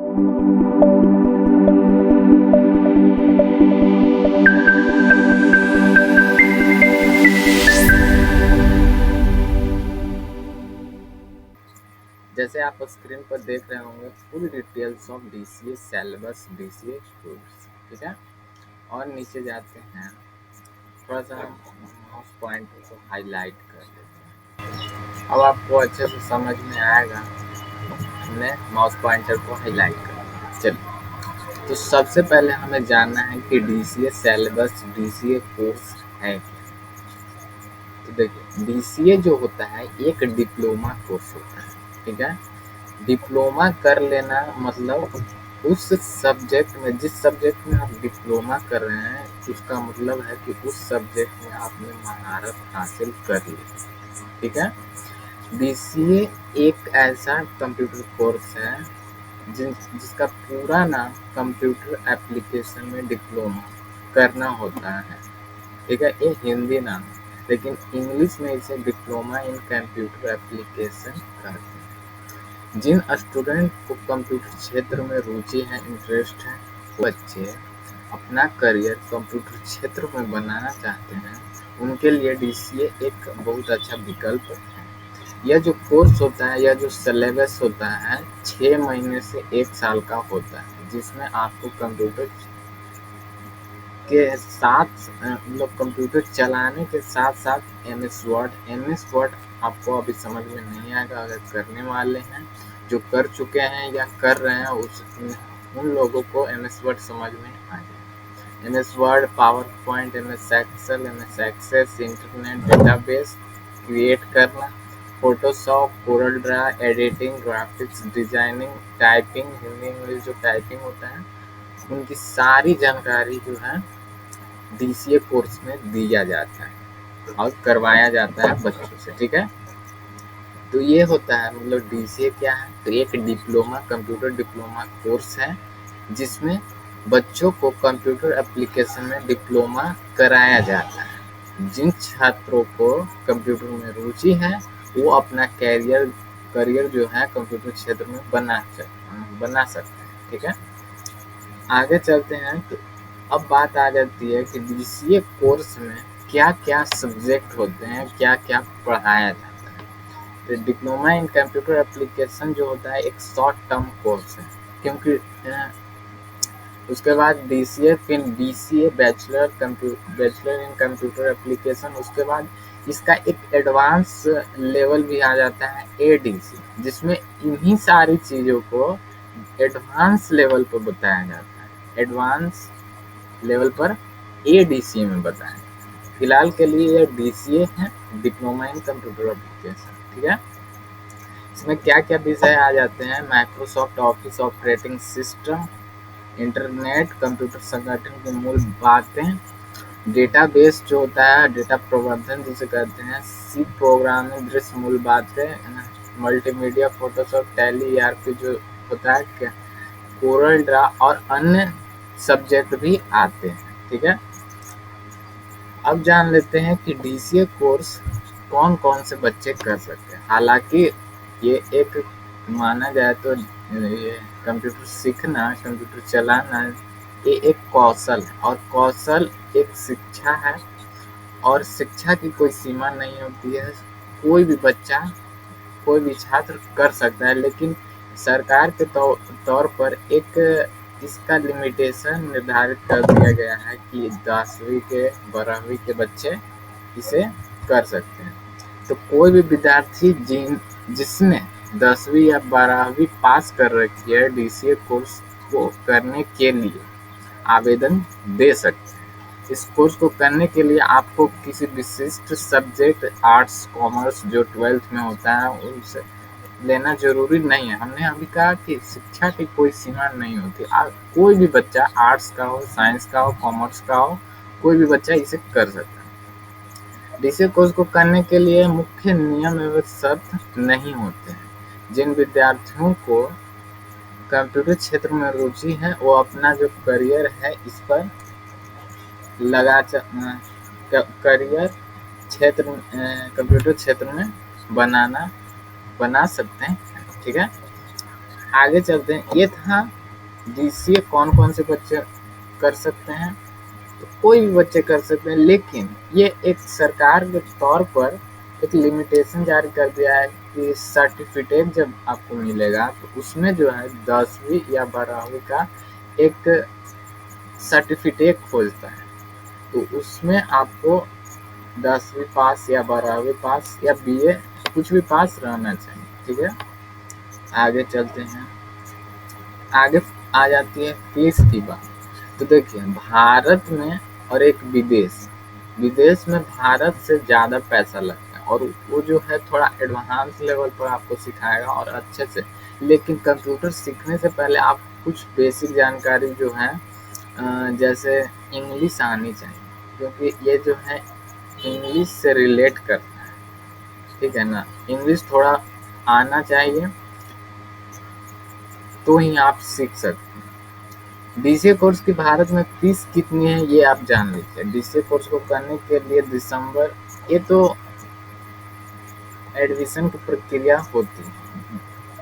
जैसे आप स्क्रीन पर देख रहे होंगे full details of DCA syllabus DCA course, ठीक है। और नीचे जाते हैं, थोड़ा सा हम माउस पॉइंटर को हाईलाइट कर देते हैं। अब आपको अच्छे से समझ में आएगा, हमने माउस पॉइंटर को हाईलाइट कर दिया। चलिए, तो सबसे पहले हमें जानना है कि डीसीए सिलेबस डीसीए कोर्स है क्या। तो देखिए, डीसीए जो होता है एक डिप्लोमा कोर्स होता है, ठीक है। डिप्लोमा कर लेना मतलब उस सब्जेक्ट में, जिस सब्जेक्ट में आप डिप्लोमा कर रहे हैं, उसका मतलब है कि उस सब्जेक्ट में आपने महारत हासिल कर ली, ठीक है। डीसीए एक ऐसा कंप्यूटर कोर्स है जिसका पूरा नाम कंप्यूटर एप्लीकेशन में डिप्लोमा करना होता है, ठीक है। ये हिंदी नाम है, लेकिन इंग्लिश में इसे डिप्लोमा इन कंप्यूटर एप्लीकेशन कहते हैं। जिन स्टूडेंट को कंप्यूटर क्षेत्र में रुचि है, इंटरेस्ट है, वो बच्चे अपना करियर कंप्यूटर क्षेत्र में बनाना चाहते हैं, उनके लिए डीसीए एक बहुत अच्छा विकल्प है। यह जो कोर्स होता है, यह जो सिलेबस होता है, 6 महीने से 1 साल का होता है, जिसमें आपको कंप्यूटर के साथ मतलब कंप्यूटर चलाने के साथ साथ एम एस वर्ड आपको अभी समझ में नहीं आएगा। अगर करने वाले हैं, जो कर चुके हैं या कर रहे हैं, उन लोगों को एम एस वर्ड समझ में आ जाएगा। M S Word, PowerPoint, M S Excel, M S Access, internet database create करना, Photoshop, Corel Draw, editing, graphics designing, typing, Hindi English जो टाइपिंग होता है, उनकी सारी जानकारी जो है डीसीए कोर्स में दिया जाता है और करवाया जाता है बच्चों से, ठीक है। तो ये होता है, मतलब डीसीए क्या है, तो एक डिप्लोमा, कंप्यूटर डिप्लोमा कोर्स है जिसमें बच्चों को कंप्यूटर एप्लीकेशन में डिप्लोमा कराया जाता है। जिन छात्रों को कंप्यूटर में रुचि है, वो अपना करियर जो है कंप्यूटर क्षेत्र में बना सकते हैं, ठीक है। आगे चलते हैं, तो अब बात आ जाती है कि डीसीए कोर्स में क्या क्या सब्जेक्ट होते हैं, क्या क्या पढ़ाया जाता है। तो डिप्लोमा इन कंप्यूटर एप्लीकेशन जो होता है एक शॉर्ट टर्म कोर्स है, क्योंकि उसके बाद डीसीए, फिर BCA, bachelor in computer application, उसके बाद इसका एक एडवांस लेवल भी आ जाता है एडीसी, जिसमें इन्हीं सारी चीज़ों को एडवांस लेवल पर बताया जाता है। एडवांस लेवल पर एडीसी में बताएं। फिलहाल के लिए ये डीसीए है, डिप्लोमा इन कंप्यूटर एप्लीकेशन, ठीक है। इसमें क्या क्या विषय आ जाते हैं, Microsoft office operating system, internet, computer संगठन की मूल बातें, डेटाबेस जो होता है, डेटा प्रबंधन जिसे कहते हैं, सी प्रोग्रामिंग, दृश्य मूल बातें, मल्टीमीडिया, फोटोशॉप, टैली, ईआरपी जो होता है, कोरल ड्रा और अन्य सब्जेक्ट भी आते हैं, ठीक है। अब जान लेते हैं कि डीसीए कोर्स कौन कौन से बच्चे कर सकते हैं। हालांकि ये एक माना जाए तो ये कंप्यूटर सीखना, कंप्यूटर चलाना, ये एक कौशल है, और कौशल एक शिक्षा है, और शिक्षा की कोई सीमा नहीं होती है। कोई भी बच्चा, कोई भी छात्र कर सकता है, लेकिन सरकार के तौर पर एक इसका लिमिटेशन निर्धारित कर दिया गया है कि 10वीं के 12वीं के बच्चे इसे कर सकते हैं। तो कोई भी विद्यार्थी जिसने 10वीं या 12वीं पास कर रखी है, डीसीए कोर्स को करने के लिए आवेदन दे सकते हैं। इस कोर्स को करने के लिए आपको किसी विशिष्ट सब्जेक्ट, आर्ट्स, कॉमर्स जो 12th में होता है, उनसे लेना जरूरी नहीं है। हमने अभी कहा कि शिक्षा की कोई सीमा नहीं होती। कोई भी बच्चा आर्ट्स का हो, साइंस का हो, कॉमर्स का हो, कोई भी बच्चा इसे कर सकता है। डीसीए कोर्स को करने के लिए मुख्य नियम एवं शर्त नहीं होते हैं। जिन विद्यार्थियों को कंप्यूटर क्षेत्र में रुचि है, वो अपना जो करियर है इस पर करियर क्षेत्र, कंप्यूटर क्षेत्र में बना सकते हैं, ठीक है। आगे चलते हैं। ये था डीसीए कौन कौन से बच्चे कर सकते हैं। तो कोई भी बच्चे कर सकते हैं, लेकिन ये एक सरकार के तौर पर एक लिमिटेशन जारी कर दिया है कि सर्टिफिकेट जब आपको मिलेगा तो उसमें जो है 10वीं या 12वीं का एक सर्टिफिकेट खोजता है। तो उसमें आपको 10वीं पास या 12वीं पास या बीए कुछ भी पास रहना चाहिए। ठीक है, आगे चलते हैं। आगे आ जाती है फीस की बात। तो देखिए, भारत में और एक विदेश, विदेश में भारत से ज़्यादा पैसा लगता है और वो जो है थोड़ा एडवांस लेवल पर आपको सिखाएगा और अच्छे से। लेकिन कंप्यूटर सीखने से पहले आप कुछ बेसिक जानकारी जो है जैसे इंग्लिश आनी चाहिए, क्योंकि ये जो है इंग्लिश से रिलेट करता है। ठीक है ना, इंग्लिश थोड़ा आना चाहिए तो ही आप सीख सकते हैं। डीसीए कोर्स की भारत में फीस कितनी है ये आप जान लीजिए। डीसीए कोर्स को करने के लिए दिसंबर, ये तो एडमिशन की प्रक्रिया होती है,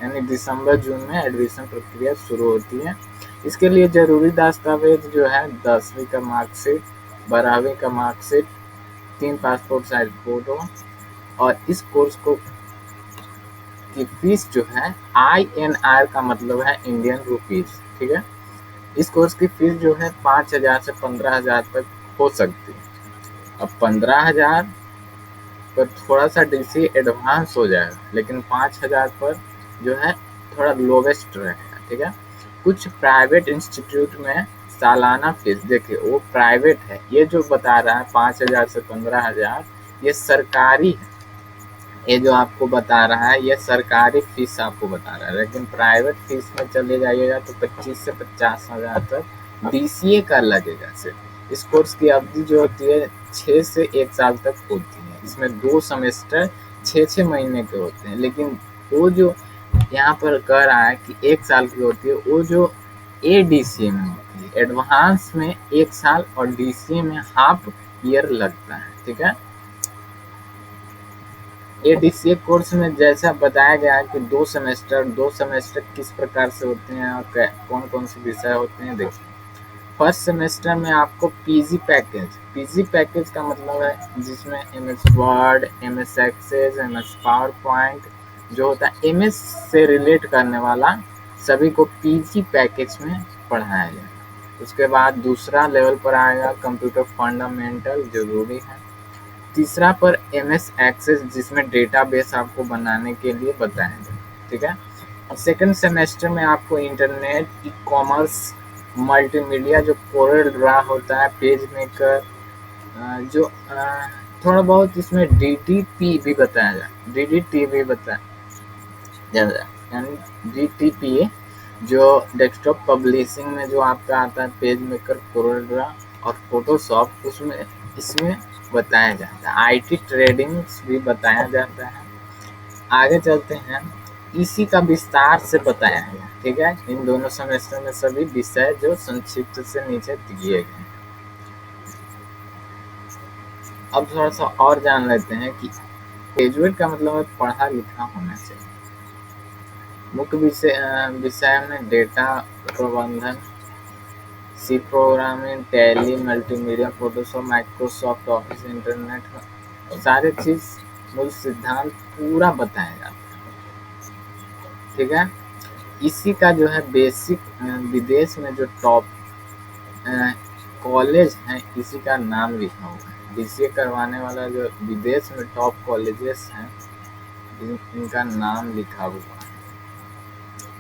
यानी दिसंबर जून में एडमिशन प्रक्रिया शुरू होती है। इसके लिए जरूरी दस्तावेज जो है 10वीं का मार्कशीट, 12वीं का मार्कशीट, 3 पासपोर्ट साइज फोटो। और इस कोर्स को की फीस जो है INR का मतलब है इंडियन रुपीज। ठीक है, इस कोर्स की फीस जो है 5,000 से 15,000 तक हो सकती है। अब 15,000 पर थोड़ा सा डीसी एडवांस हो जाएगा, लेकिन 5,000 पर जो है थोड़ा लोवेस्ट रहेगा। ठीक है, कुछ प्राइवेट इंस्टीट्यूट में सालाना फीस, देखिए वो प्राइवेट है, ये जो बता रहा है 5,000 से 15,000 ये सरकारी है। ये जो आपको बता रहा है ये सरकारी फीस आपको बता रहा है, लेकिन प्राइवेट फीस में चले जाइएगा तो 25 से 50,000 तक डीसीए का लगेगा सिर्फ। इस कोर्स की अवधि जो होती है 6 से 1 साल तक होती है। इसमें 2 सेमेस्टर 6-6 महीने के होते हैं, लेकिन वो जो यहाँ पर कह रहा है कि 1 साल की होती है, वो जो एडीसीए में होती है। एडवांस में 1 साल और डीसीए में हाफ ईयर लगता है। ठीक है, एडीसीए कोर्स में जैसा बताया गया है कि 2 सेमेस्टर किस प्रकार से होते हैं और कौन कौन से विषय होते हैं। देखिए, फर्स्ट सेमेस्टर में आपको पीजी पैकेज का मतलब है जिसमें MS word, MS access, MS power point जो होता है MS से रिलेट करने वाला सभी को पीजी पैकेज में पढ़ाया जाएगा। उसके बाद दूसरा लेवल पर आएगा कंप्यूटर फंडामेंटल, जरूरी है। तीसरा पर MS एक्सेस जिसमें डेटाबेस आपको बनाने के लिए बताया जाए। ठीक है, सेकंड सेमेस्टर में आपको इंटरनेट, ई कॉमर्स, मल्टीमीडिया जो कोरल ड्रा होता है, पेज मेकर, जो थोड़ा बहुत इसमें DTP भी बताया जाए, DDT भी बताया जाए, यानी DTP जो डेस्कटॉप पब्लिशिंग में जो आपका आता है, पेज मेकर, कोरल ड्रा और फोटोशॉप, उसमें इसमें बताया जाता है। आईटी ट्रेडिंग भी बताया जाता है। आगे चलते हैं, इसी का विस्तार से बताया गया। ठीक है, इन दोनों सेमेस्टर में सभी विषय जो संक्षिप्त से नीचे दिए गए। अब थोड़ा सा और जान लेते हैं कि ग्रेजुएट का मतलब है पढ़ा लिखा होना चाहिए। मुख्य विषय में डेटा प्रबंधन, C programming, Tally, multimedia, Photoshop, Microsoft office, internet, सारे चीज मूल सिद्धांत पूरा बताया जाता है। ठीक है, इसी का जो है बेसिक विदेश में जो टॉप कॉलेज है इसी का नाम लिखा हुआ है। बीसीए करवाने वाला जो विदेश में टॉप कॉलेजेस हैं इनका नाम लिखा हुआ है।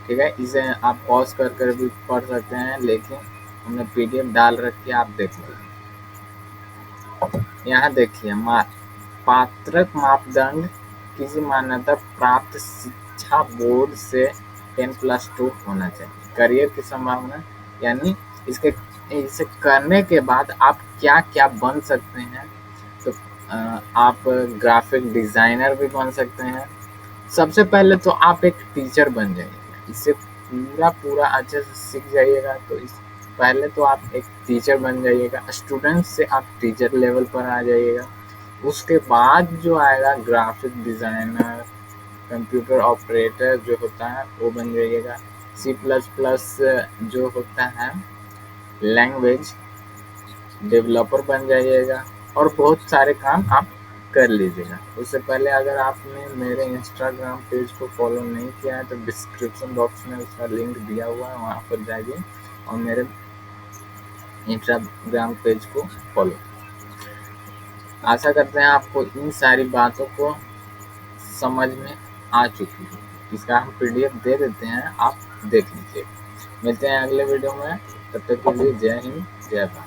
ठीक है, इसे आप पॉज कर कर भी पढ़ सकते हैं, लेकिन हमने PDF डाल रखी है, आप देख लीजिए। यहाँ देखिए, पात्रक मापदंड किसी मान्यता प्राप्त शिक्षा बोर्ड से 10+2 होना चाहिए। करियर की संभावना, यानी इसे करने के बाद आप क्या क्या बन सकते हैं। तो आप ग्राफिक डिज़ाइनर भी बन सकते हैं। सबसे पहले तो आप एक टीचर बन जाइएगा, इससे पूरा अच्छे से सीख जाइएगा। तो इस पहले तो आप एक टीचर बन जाइएगा, स्टूडेंट से आप टीचर लेवल पर आ जाइएगा। उसके बाद जो आएगा ग्राफिक डिज़ाइनर, कंप्यूटर ऑपरेटर जो होता है वो बन जाइएगा। C++ जो होता है लैंग्वेज डेवलपर बन जाइएगा और बहुत सारे काम आप कर लीजिएगा। उससे पहले अगर आपने मेरे इंस्टाग्राम पेज को फॉलो नहीं किया है तो डिस्क्रिप्शन बॉक्स में उसका लिंक दिया हुआ है, वहाँ पर जाइए और मेरे इंस्टाग्राम पेज को फॉलो। आशा करते हैं आपको इन सारी बातों को समझ में आ चुकी है। इसका हम PDF दे देते हैं, आप देख लीजिए। मिलते हैं अगले वीडियो में, तब तक के लिए जय हिंद जय भारत।